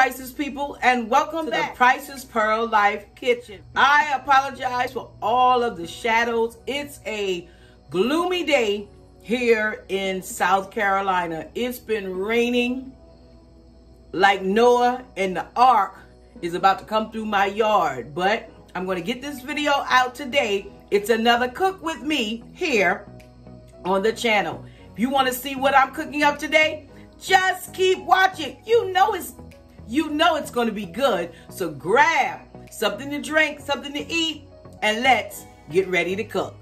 Price's people, and welcome back to the Price's Pearl Life Kitchen. I apologize for all of the shadows. It's a gloomy day here in South Carolina. It's been raining like Noah and the ark is about to come through my yard, but I'm going to get this video out today. It's another cook with me here on the channel. If you want to see what I'm cooking up today, just keep watching. You know it's going to be good. So grab something to drink, something to eat, and let's get ready to cook.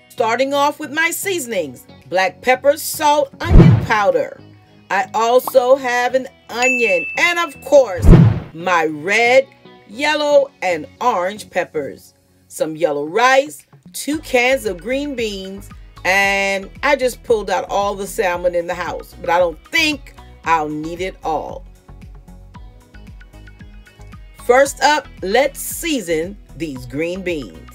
Starting off with my seasonings: black pepper, salt, onion powder. I also have an onion and, of course, my red, yellow, and orange peppers, some yellow rice, 2 cans of green beans, and I just pulled out all the salmon in the house, but I don't think I'll need it all. First up, let's season these green beans.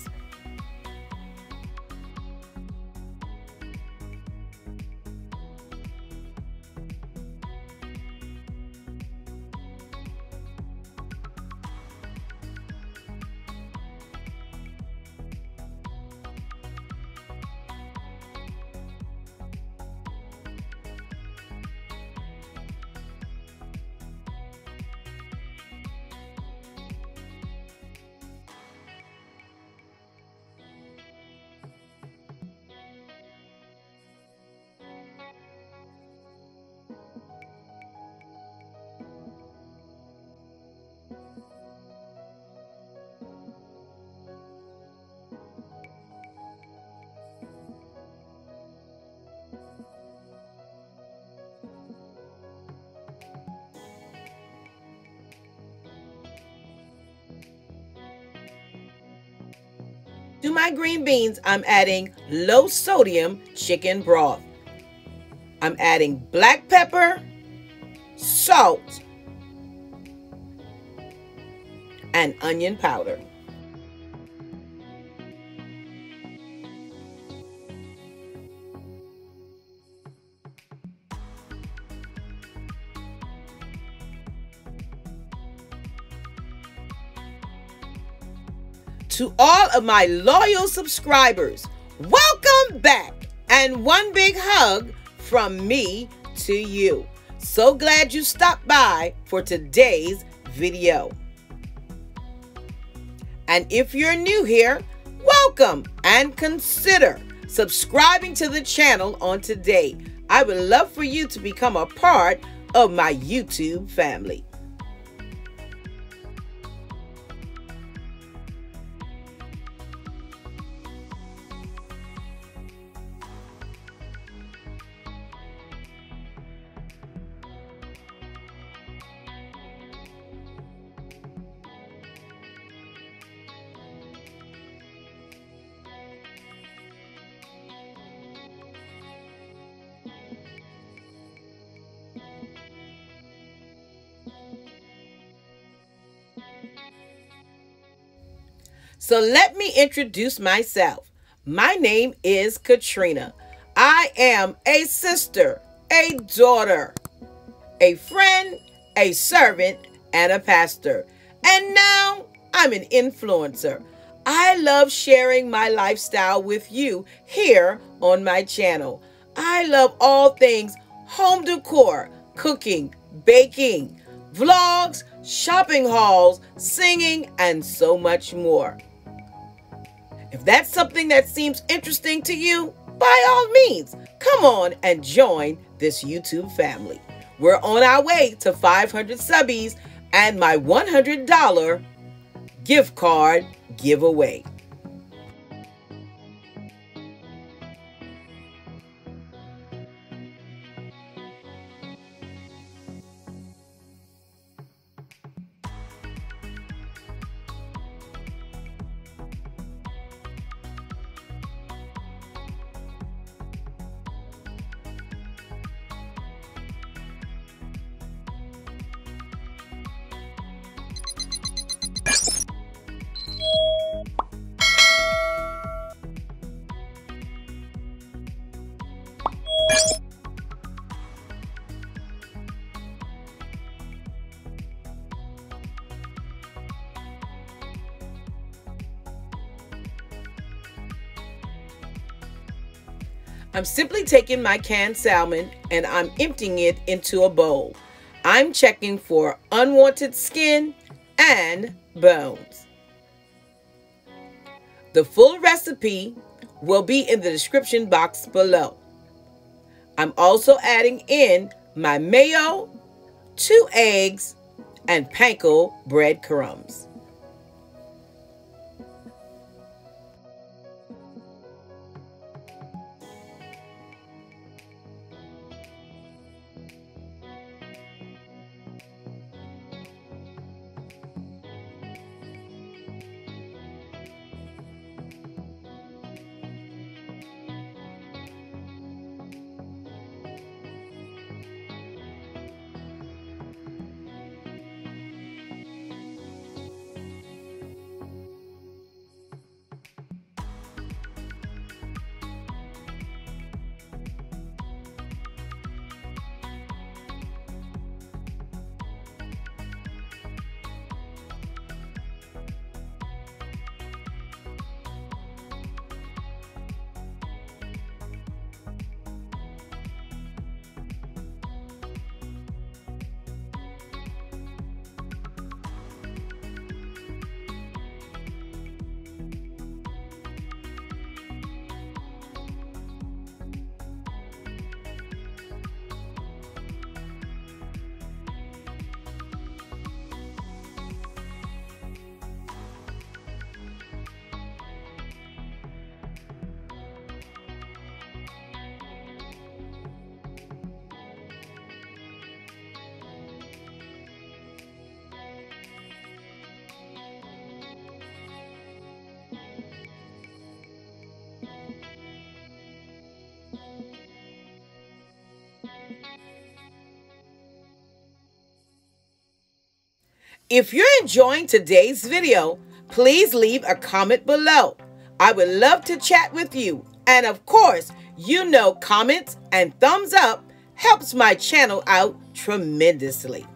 To my green beans, I'm adding low sodium chicken broth. I'm adding black pepper, salt, and onion powder. To all of my loyal subscribers, welcome back, and one big hug from me to you. So glad you stopped by for today's video. And if you're new here, welcome, and consider subscribing to the channel on today. I would love for you to become a part of my YouTube family. So let me introduce myself. My name is Katrina. I am a sister, a daughter, a friend, a servant, and a pastor. And now I'm an influencer. I love sharing my lifestyle with you here on my channel. I love all things home decor, cooking, baking, vlogs, shopping hauls, singing, and so much more. If that's something that seems interesting to you, by all means, come on and join this YouTube family. We're on our way to 500 subbies and my $100 gift card giveaway. I'm simply taking my canned salmon and I'm emptying it into a bowl. I'm checking for unwanted skin and bones. The full recipe will be in the description box below. I'm also adding in my mayo, 2 eggs, and panko breadcrumbs. If you're enjoying today's video, please leave a comment below. I would love to chat with you. And of course, comments and thumbs up helps my channel out tremendously.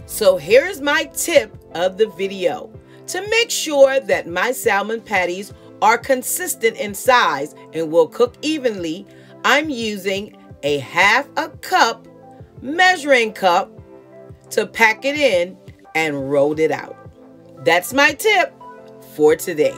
So here's my tip of the video. To make sure that my salmon patties are consistent in size and will cook evenly, I'm using a 1/2 cup measuring cup to pack it in and roll it out. That's my tip for today.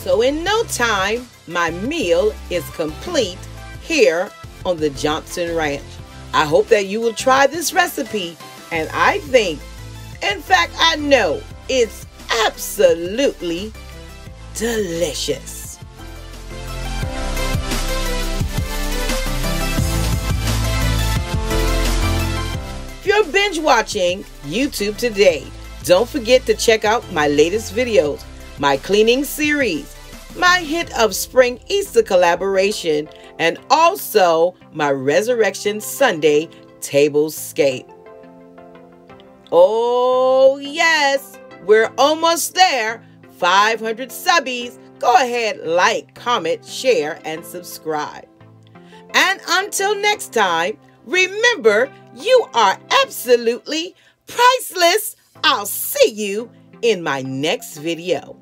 So in no time, my meal is complete here on the Johnson Ranch. I hope that you will try this recipe, and I think, in fact, I know it's absolutely delicious. If you're binge watching YouTube today, don't forget to check out my latest videos, my cleaning series, my hit of spring Easter collaboration, and also my Resurrection Sunday tablescape. Oh yes, we're almost there. 500 subbies. Go ahead, like, comment, share, and subscribe. And until next time, remember, you are absolutely priceless. I'll see you in my next video.